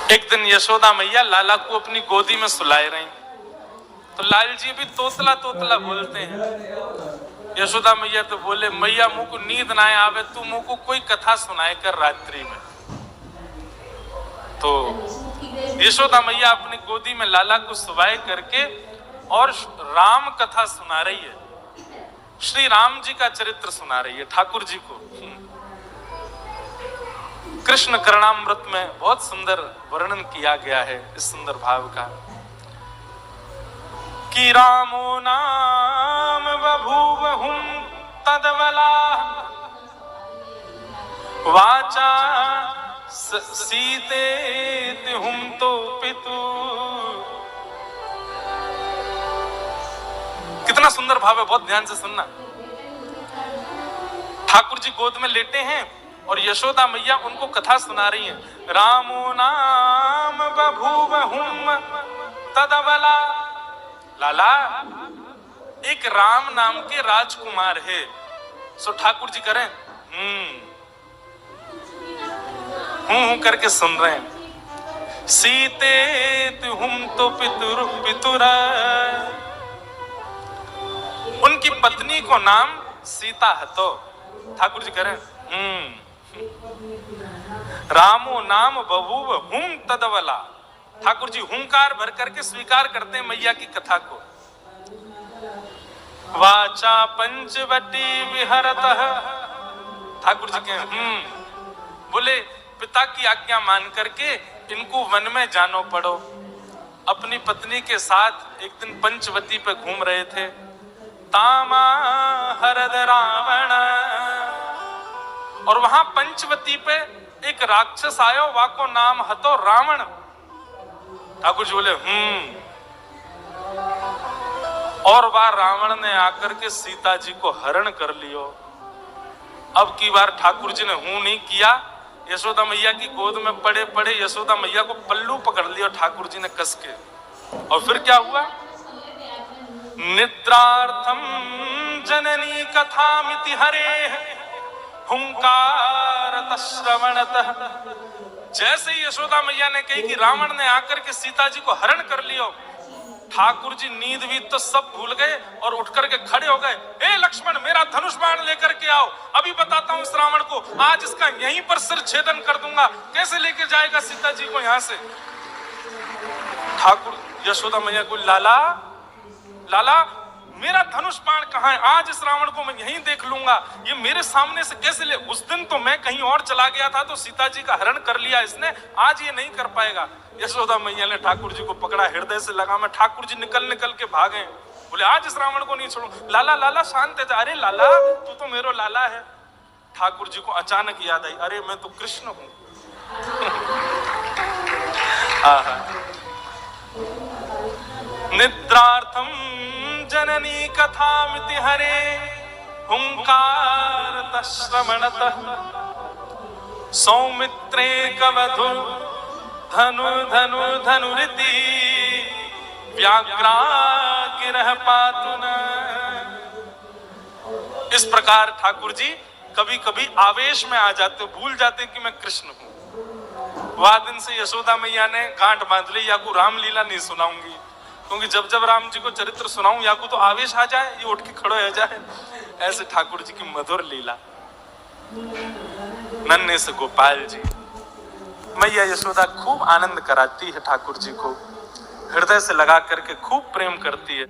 एक दिन यशोदा मैया लाला को अपनी गोदी में सुलाए रही, तो लाल जी भी तोतला तोतला बोलते हैं। यशोदा मैया तो बोले, मैया मुँह को नींद ना आवे, तू मुँह को कोई कथा सुनाए कर रात्रि में। तो यशोदा मैया अपनी गोदी में लाला को सुवाए करके और राम कथा सुना रही है, श्री राम जी का चरित्र सुना रही है ठाकुर जी को। कृष्ण करणामृत में बहुत सुंदर वर्णन किया गया है इस सुंदर भाव का कि रामो नाम बभूवहुं तदवला वाचा सीते हुम तो पितु। कितना सुंदर भाव है, बहुत ध्यान से सुनना। ठाकुर जी गोद में लेटे हैं और यशोदा मैया उनको कथा सुना रही हैं। रामो नाम बभूवहुं तदवला, लाला एक राम नाम के राजकुमार है। सो ठाकुर जी करें हूं करके सुन रहे हैं। सीते तुम तो पितुर पितुर, उनकी पत्नी को नाम सीता है। तो ठाकुर जी करें रामो नाम बभूव हुं तदवला। ठाकुर जी हुंकार भर करके स्वीकार करते हैं मैया की कथा को। वाचा पंचवटी विहरतः, ठाकुर जी के बोले पिता की आज्ञा मान करके इनको वन में जानो पड़ो। अपनी पत्नी के साथ एक दिन पंचवटी पे घूम रहे थे। तामा हरद रावण, और वहां पंचवटी पे एक राक्षस आयो, वाको नाम हतो रावण। ठाकुर जी बोले और वह रावण ने आकर के सीता जी को हरण कर लियो। अब की बार ठाकुर जी ने नहीं किया, यशोदा मैया की गोद में पड़े पड़े यशोदा मैया को पल्लू पकड़ लिया ठाकुर जी ने कस के। और फिर क्या हुआ? निद्रार्थम जननी कथामिति हरे हुंकारत श्रवणतः। जैसे ही यशोदा मैया ने कही कि रावण ने आकर के सीता जी को हरण कर लियो, ठाकुर जी नींद भी तो सब भूल गए और उठ करके खड़े हो गए। ए लक्ष्मण, मेरा धनुष बाण लेकर के आओ, अभी बताता हूं इस रावण को, आज इसका यहीं पर सिर छेदन कर दूंगा। कैसे लेके जाएगा सीता जी को यहां से? ठाकुर यशोदा मैया को, लाला लाला मेरा धनुष बाण कहाँ है? आज इस रावण को मैं यहीं देख लूंगा, ये मेरे सामने से कैसे ले? उस दिन तो मैं कहीं और चला गया था तो सीता जी का हरण कर लिया इसने, आज ये नहीं कर पाएगा। यशोदा मैया ने ठाकुर जी को पकड़ा, हृदय से लगा में। ठाकुर जी निकल निकल के भागे, बोले आज इस रावण को नहीं छोड़ूं। लाला लाला शांत है। अरे लाला, तू तो मेरो लाला है। ठाकुर जी को अचानक याद आई, अरे मैं तो कृष्ण हूं। निद्रार्थम जननी कथामिति हरे हुंकारत श्रवणतः सौमित्रे कवधु धनु धनु धनुरिति व्याघ्रागिरः पातुना। इस प्रकार ठाकुर जी कभी कभी आवेश में आ जाते, भूल जाते कि मैं कृष्ण हूं। वह दिन से यशोदा मैया ने गांठ बांध ली, या को रामलीला नहीं सुनाऊंगी, क्योंकि जब जब राम जी को चरित्र सुनाऊं या को तो आवेश आ जाए, ये उठ के खड़े हो जाए। ऐसे ठाकुर जी की मधुर लीला। नन्हे से गोपाल जी, मैया यशोदा खूब आनंद कराती है ठाकुर जी को, हृदय से लगा करके खूब प्रेम करती है।